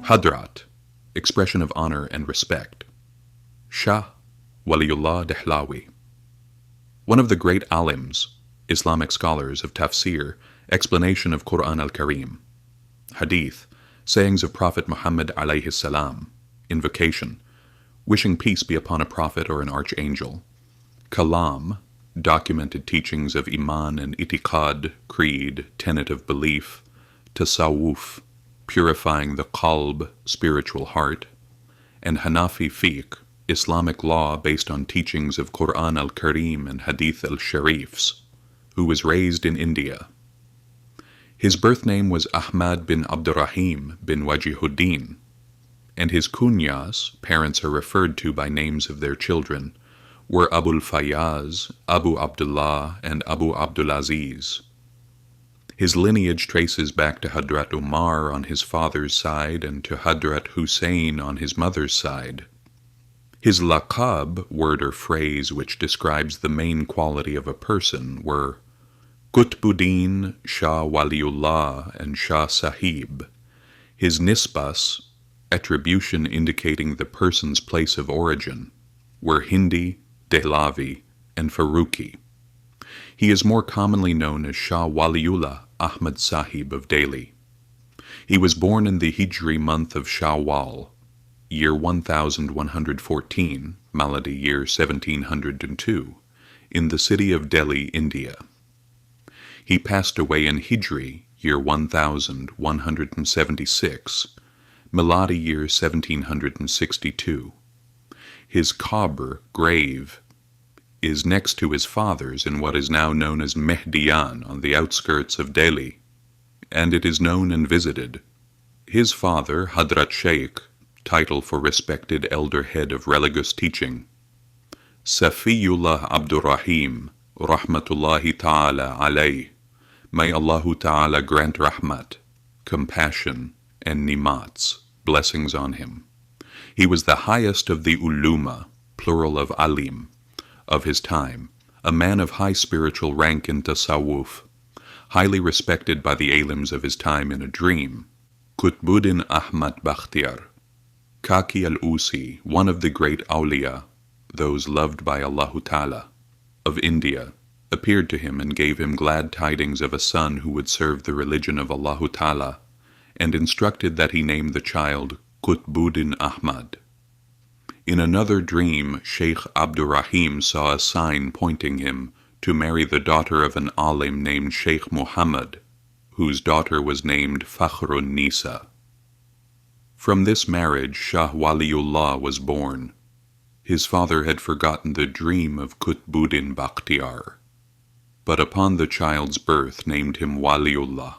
Hadrat, expression of honor and respect. Shah Waliyullah Dehlawi. One of the great alims, Islamic scholars of tafsir, explanation of Quran al-Karim. Hadith, sayings of Prophet Muhammed alayhis-salam, invocation, wishing peace be upon a prophet or an archangel. Kalam, documented teachings of iman and itiqad, creed, tenet of belief. Tasawwuf, purifying the qalb, spiritual heart. And Hanafi fiqh, Islamic law based on teachings of Quran al-Karim and hadith al-sharifs, who was raised in India. His birth name was Ahmad bin Abdurrahim bin Wajihuddin, and his kunyas, parents are referred to by names of their children, were Abul-Fayyaz, Abu Abdullah, and Abu Abdulaziz. His lineage traces back to Hadrat Umar on his father's side and to Hadrat Husayn on his mother's side. His laqab, word or phrase which describes the main quality of a person, were Qutbuddin, Shah Waliyullah, and Shah Sahib. His nisbas, attribution indicating the person's place of origin, were Hindi, Dehlawi, and Faruqi. He is more commonly known as Shah Waliyullah Ahmad Sahib of Delhi. He was born in the Hijri month of Shawwal, year 1114, Maladi year 1702, in the city of Delhi, India. He passed away in Hijri, year 1176, Miladi year 1762. His qabr, grave, is next to his father's in what is now known as Mehdiyan on the outskirts of Delhi, and it is known and visited. His father, Hadrat Shaykh, title for respected elder head of religious teaching, Safiyullah Abdurrahim, Rahmatullahi Ta'ala alayh, may Allahu Ta'ala grant rahmat, compassion, and nimats, blessings on him. He was the highest of the uluma, plural of alim, of his time, a man of high spiritual rank in tasawwuf, highly respected by the alims of his time in a dream. Qutbuddin Ahmad Bakhtiyar, Kaki al-Usi, one of the great awliya, those loved by Allahu Ta'ala, of India, appeared to him and gave him glad tidings of a son who would serve the religion of Allahu Ta'ala, and instructed that he name the child Qutbuddin Ahmad. In another dream, Sheikh Abdurrahim saw a sign pointing him to marry the daughter of an alim named Sheikh Muhammad, whose daughter was named Fakhrun Nisa. From this marriage, Shah Waliyullah was born. His father had forgotten the dream of Qutbuddin Bakhtiyar, but upon the child's birth named him Waliullah.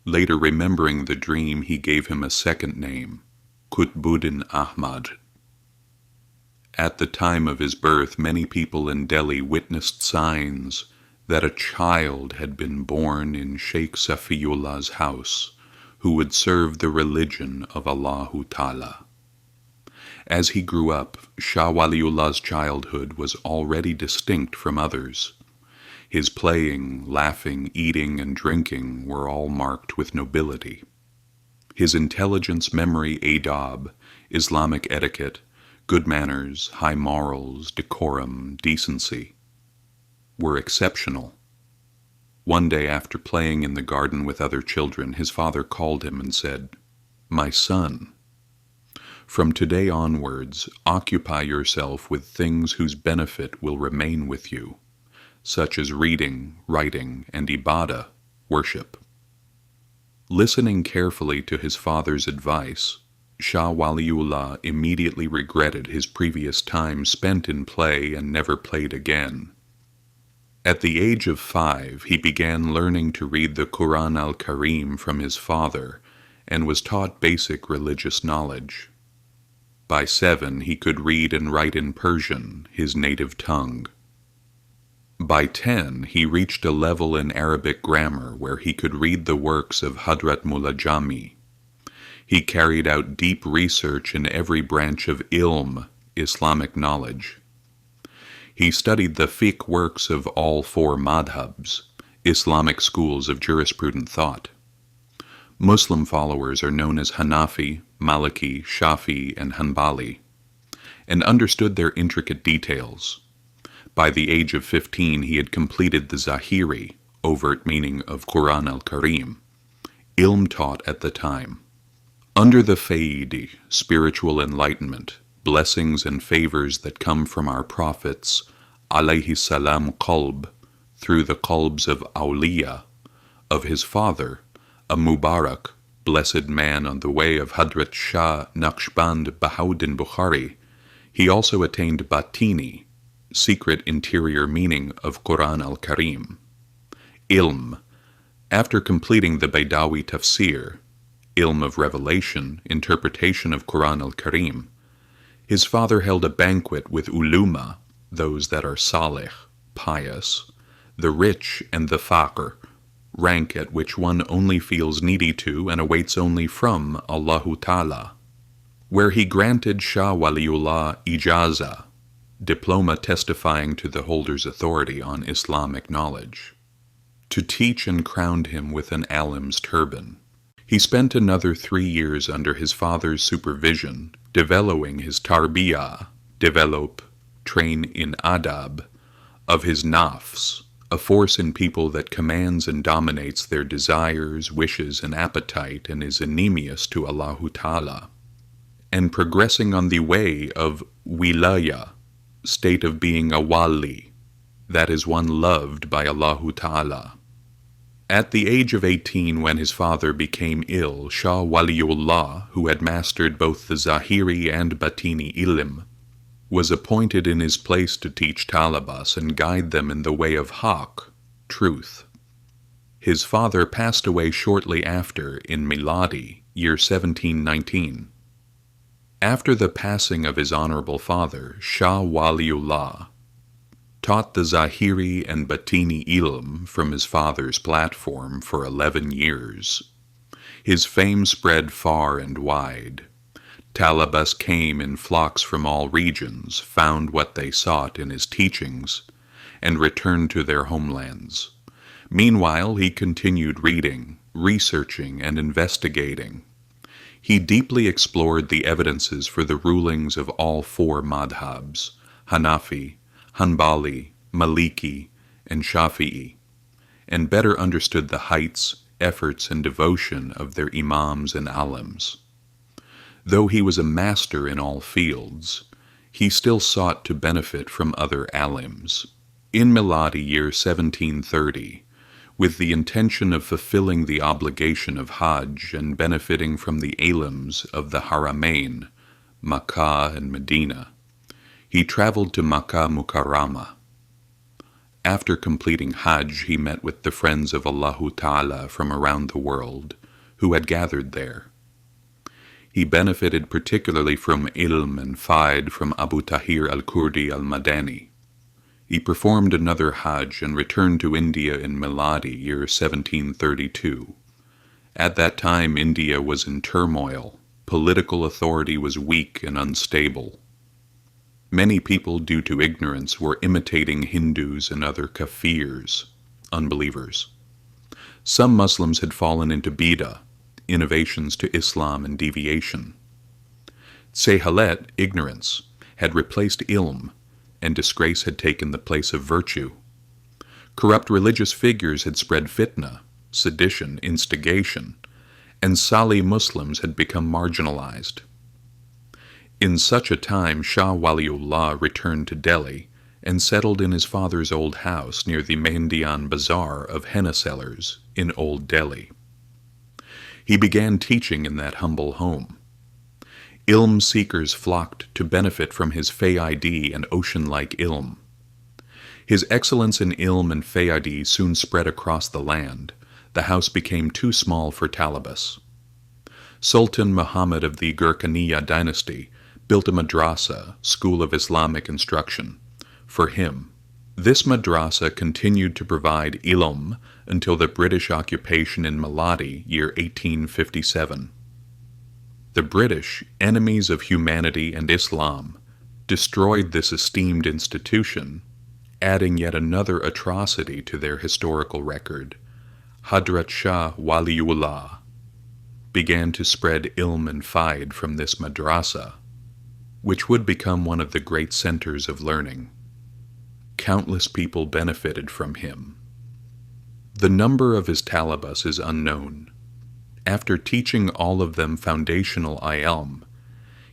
Later, remembering the dream, he gave him a second name, Qutbuddin Ahmad. At the time of his birth, many people in Delhi witnessed signs that a child had been born in Sheikh Safiyullah's house, who would serve the religion of Allahu Ta'ala. As he grew up, Shah Waliyullah's childhood was already distinct from others. His playing, laughing, eating, and drinking were all marked with nobility. His intelligence, memory, adab, Islamic etiquette, good manners, high morals, decorum, decency, were exceptional. One day, after playing in the garden with other children, his father called him and said, "My son, from today onwards, occupy yourself with things whose benefit will remain with you, such as reading, writing, and ibadah, worship." Listening carefully to his father's advice, Shah Waliyullah immediately regretted his previous time spent in play and never played again. At the age of 5, he began learning to read the Quran al-Karim from his father and was taught basic religious knowledge. By 7, he could read and write in Persian, his native tongue. By 10, he reached a level in Arabic grammar where he could read the works of Hadrat Mulajami. He carried out deep research in every branch of ilm, Islamic knowledge. He studied the fiqh works of all 4 madhabs, Islamic schools of jurisprudent thought. Muslim followers are known as Hanafi, Maliki, Shafi, and Hanbali, and understood their intricate details. By the age of 15, he had completed the Zahiri, overt meaning of Quran al-Karim, ilm taught at the time. Under the Fayyidi, spiritual enlightenment, blessings and favors that come from our prophets, alayhis-salam qalb, through the qalbs of awliya, of his father, a Mubarak, blessed man on the way of Hadrat Shah Naqshband Bahauddin Bukhari, he also attained batini, secret interior meaning of Quran al-Karim. Ilm, after completing the Baydawi tafsir, ilm of revelation, interpretation of Quran al-Karim, his father held a banquet with uluma, those that are salih, pious, the rich and the faqr, rank at which one only feels needy to and awaits only from Allahu Ta'ala, where he granted Shah Waliyullah ijaza, diploma testifying to the holder's authority on Islamic knowledge, to teach and crowned him with an alim's turban. He spent another 3 years under his father's supervision, developing his tarbiyah, train in adab, of his nafs, a force in people that commands and dominates their desires, wishes, and appetite and is enemious to Allahu Ta'ala, and progressing on the way of wilaya, state of being a wali, that is one loved by Allahu Ta'ala. At the age of 18, when his father became ill, Shah Waliyullah, who had mastered both the Zahiri and Batini ilm, was appointed in his place to teach talabas and guide them in the way of haq, truth. His father passed away shortly after in Miladi, year 1719. After the passing of his honorable father, Shah Waliyullah taught the Zahiri and Batini ilm from his father's platform for 11 years. His fame spread far and wide. Talabas came in flocks from all regions, found what they sought in his teachings, and returned to their homelands. Meanwhile, he continued reading, researching, and investigating. He deeply explored the evidences for the rulings of all 4 madhabs, Hanafi, Hanbali, Maliki, and Shafi'i, and better understood the heights, efforts, and devotion of their imams and alims. Though he was a master in all fields, he still sought to benefit from other alims. In Miladi year 1730, with the intention of fulfilling the obligation of Hajj and benefiting from the alims of the Haramain, Makkah and Medina, he traveled to Makkah Mukarramah. After completing Hajj, he met with the friends of Allahu Ta'ala from around the world who had gathered there. He benefited particularly from ilm and faid from Abu Tahir al-Kurdi al-Madani. He performed another Hajj and returned to India in Miladi, year 1732. At that time, India was in turmoil. Political authority was weak and unstable. Many people, due to ignorance, were imitating Hindus and other kafirs, unbelievers. Some Muslims had fallen into bid'ah, innovations to Islam and deviation. Sehalet, ignorance, had replaced ilm, and disgrace had taken the place of virtue. Corrupt religious figures had spread fitna, sedition, instigation, and Salih Muslims had become marginalized. In such a time, Shah Waliyullah returned to Delhi and settled in his father's old house near the Mehendian Bazaar of henna sellers in Old Delhi. He began teaching in that humble home. Ilm seekers flocked to benefit from his fayyidi and ocean-like ilm. His excellence in ilm and fayyidi soon spread across the land. The house became too small for talabas. Sultan Muhammad of the Gurkaniya dynasty built a madrasa, school of Islamic instruction, for him, This madrasa continued to provide ilm until the British occupation in Maladi, year 1857. The British, enemies of humanity and Islam, destroyed this esteemed institution, adding yet another atrocity to their historical record. Hadrat Shah Waliyullah began to spread ilm and faid from this madrasa, which would become one of the great centers of learning. Countless people benefited from him. The number of his talabas is unknown. After teaching all of them foundational ilm,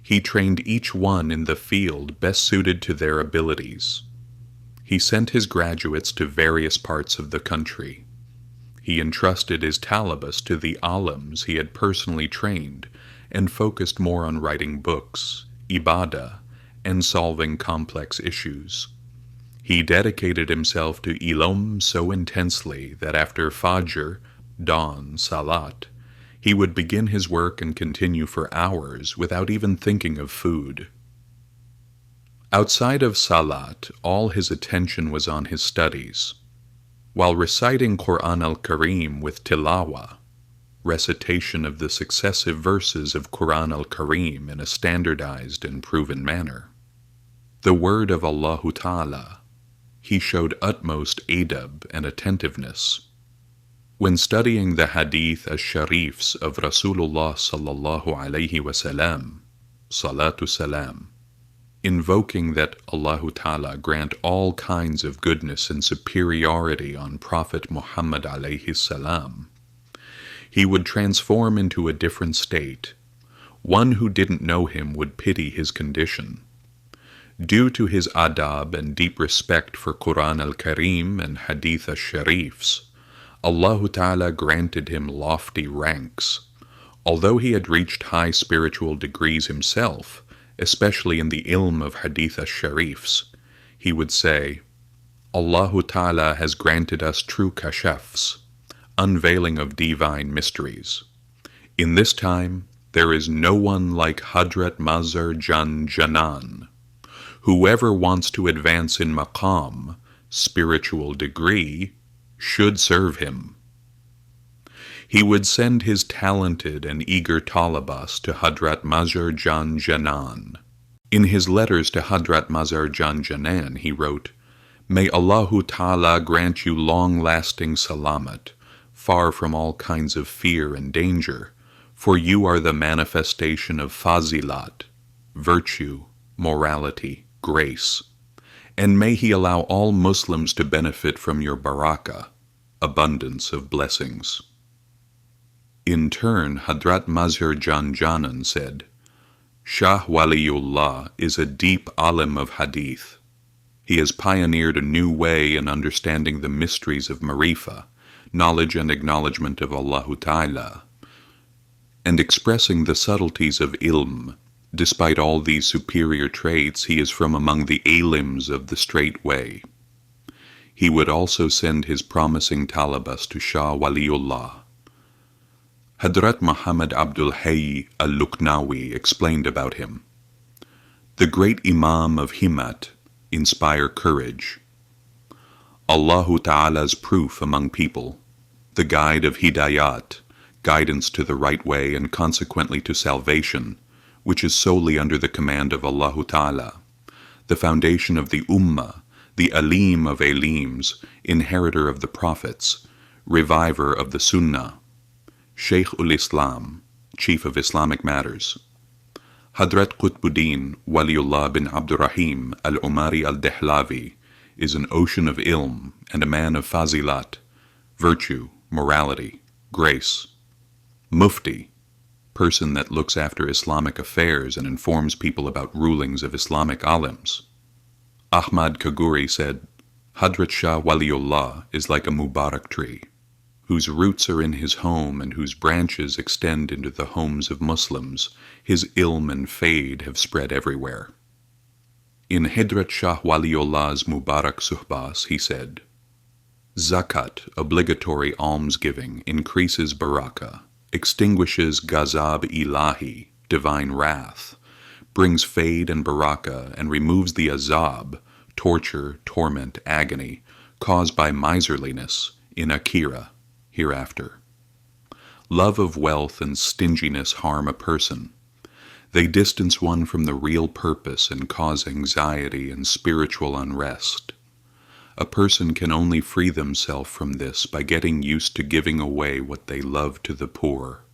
he trained each one in the field best suited to their abilities. He sent his graduates to various parts of the country. He entrusted his talabas to the alims he had personally trained and focused more on writing books, ibadah, and solving complex issues. He dedicated himself to ilm so intensely that after Fajr, dawn, salat, he would begin his work and continue for hours without even thinking of food. Outside of salat, all his attention was on his studies. While reciting al-Karim with tilawa, recitation of the successive verses of al-Karim in a standardized and proven manner, the word of Allah Ta'ala, he showed utmost adab and attentiveness. When studying the hadith al-sharifs of Rasulullah sallallahu alayhi wasallam, salatu salam, invoking that Allah Ta'ala grant all kinds of goodness and superiority on Prophet Muhammed alayhis-salam, he would transform into a different state. One who didn't know him would pity his condition. Due to his adab and deep respect for al-Karim and hadith al-sharifs, Allah Ta'ala granted him lofty ranks. Although he had reached high spiritual degrees himself, especially in the ilm of hadith al-sharifs, he would say, Allah Ta'ala has granted us true kashafs, unveiling of divine mysteries. In this time, there is no one like Hadrat Mazhar Jan Janan. Whoever wants to advance in maqam, spiritual degree, should serve him. He would send his talented and eager talabas to Hadrat Mazhar Jan Janan. In his letters to Hadrat Mazhar Jan Janan, he wrote, May Allahu Ta'ala grant you long-lasting salamat, far from all kinds of fear and danger, for you are the manifestation of fazilat, virtue, morality, grace, and may He allow all Muslims to benefit from your barakah, abundance of blessings. In turn, Hadrat Mazhar Jan Janan said, Shah Waliyullah is a deep alim of hadith. He has pioneered a new way in understanding the mysteries of marifa, knowledge and acknowledgement of Allah Ta'ala, and expressing the subtleties of ilm. Despite all these superior traits, he is from among the alims of the straight way. He would also send his promising talabas to Shah Waliyullah. Hadrat Muhammad Abdulrahim al-Luqnawi explained about him, the great Imam of Himmat, inspire courage. Allahu Ta'ala's proof among people, the guide of hidayat, guidance to the right way and consequently to salvation, which is solely under the command of Allah Ta'ala, the foundation of the Ummah, the alim of alims, inheritor of the prophets, reviver of the Sunnah, Shaykh ul-Islam, chief of Islamic matters. Hadrat Qutbuddin Waliullah bin Abdurrahim al-Umari al-Dehlawi is an ocean of ilm and a man of fazilat, virtue, morality, grace. Mufti, person that looks after Islamic affairs and informs people about rulings of Islamic alims. Ahmad Kaguri said, Hadrat Shah Waliyullah is like a Mubarak tree, whose roots are in his home and whose branches extend into the homes of Muslims. His ilm and faid have spread everywhere. In Hadrat Shah Waliyullah's Mubarak Suhbas, he said, Zakat, obligatory almsgiving, increases barakah, extinguishes gazab ilahi, divine wrath, brings faid and barakah, and removes the azab, torture, torment, agony caused by miserliness in Akira, hereafter. Love of wealth and stinginess harm a person. They distance one from the real purpose and cause anxiety and spiritual unrest. A person can only free themselves from this by getting used to giving away what they love to the poor.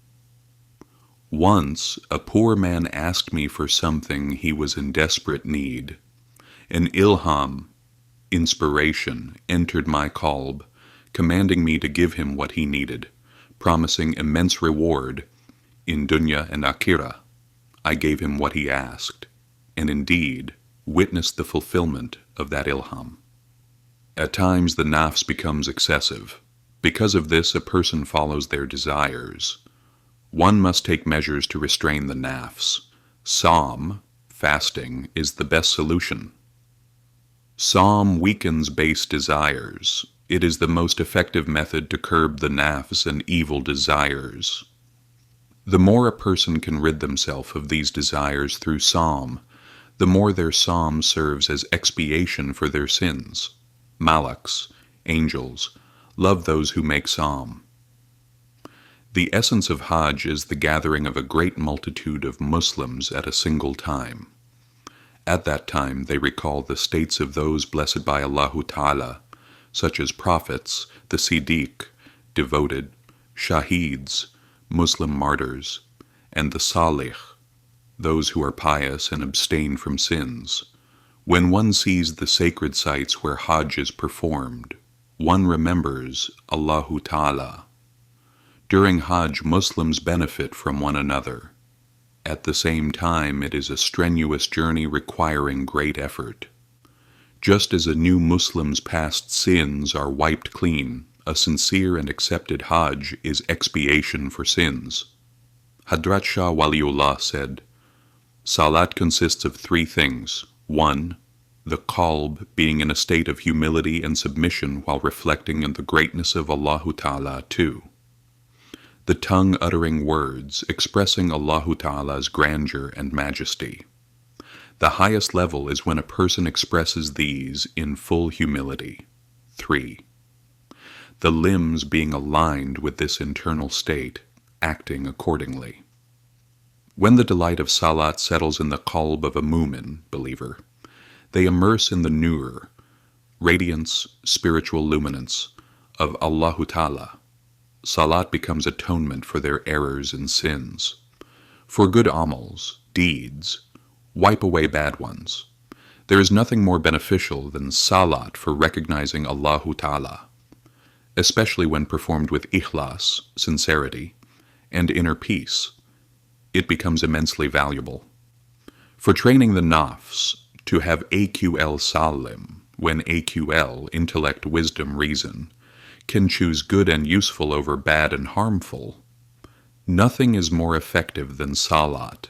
Once, a poor man asked me for something he was in desperate need. An ilham, inspiration, entered my qalb, commanding me to give him what he needed, promising immense reward in dunya and akira. I gave him what he asked, and indeed witnessed the fulfillment of that ilham. At times the nafs becomes excessive. Because of this, a person follows their desires. One must take measures to restrain the nafs. Sawm, fasting, is the best solution. Sawm weakens base desires. It is the most effective method to curb the nafs and evil desires. The more a person can rid themselves of these desires through sawm, the more their sawm serves as expiation for their sins. Malaks, angels, love those who make sawm. The essence of Hajj is the gathering of a great multitude of Muslims at a single time. At that time they recall the states of those blessed by Allahu Ta'ala, such as prophets, the Siddiq, devoted, shaheeds, Muslim martyrs, and the salih, those who are pious and abstain from sins. When one sees the sacred sites where Hajj is performed, one remembers Allahu Ta'ala. During Hajj, Muslims benefit from one another. At the same time, it is a strenuous journey requiring great effort. Just as a new Muslim's past sins are wiped clean, a sincere and accepted Hajj is expiation for sins. Hadrat Shah Waliyullah said, Salat consists of three things. 1. The qalb being in a state of humility and submission while reflecting on the greatness of Allahu Ta'ala. 2. The tongue uttering words expressing Allahu Ta'ala's grandeur and majesty. The highest level is when a person expresses these in full humility. 3. The limbs being aligned with this internal state, acting accordingly. When the delight of salat settles in the qalb of a mu'min, believer, they immerse in the nur, radiance, spiritual luminance, of Allahu Ta'ala. Salat becomes atonement for their errors and sins. For good amals, deeds, wipe away bad ones. There is nothing more beneficial than salat for recognizing Allahu Ta'ala, especially when performed with ikhlas, sincerity, and inner peace. It becomes immensely valuable. For training the nafs to have aql salim, when aql, intellect, wisdom, reason, can choose good and useful over bad and harmful, nothing is more effective than salat.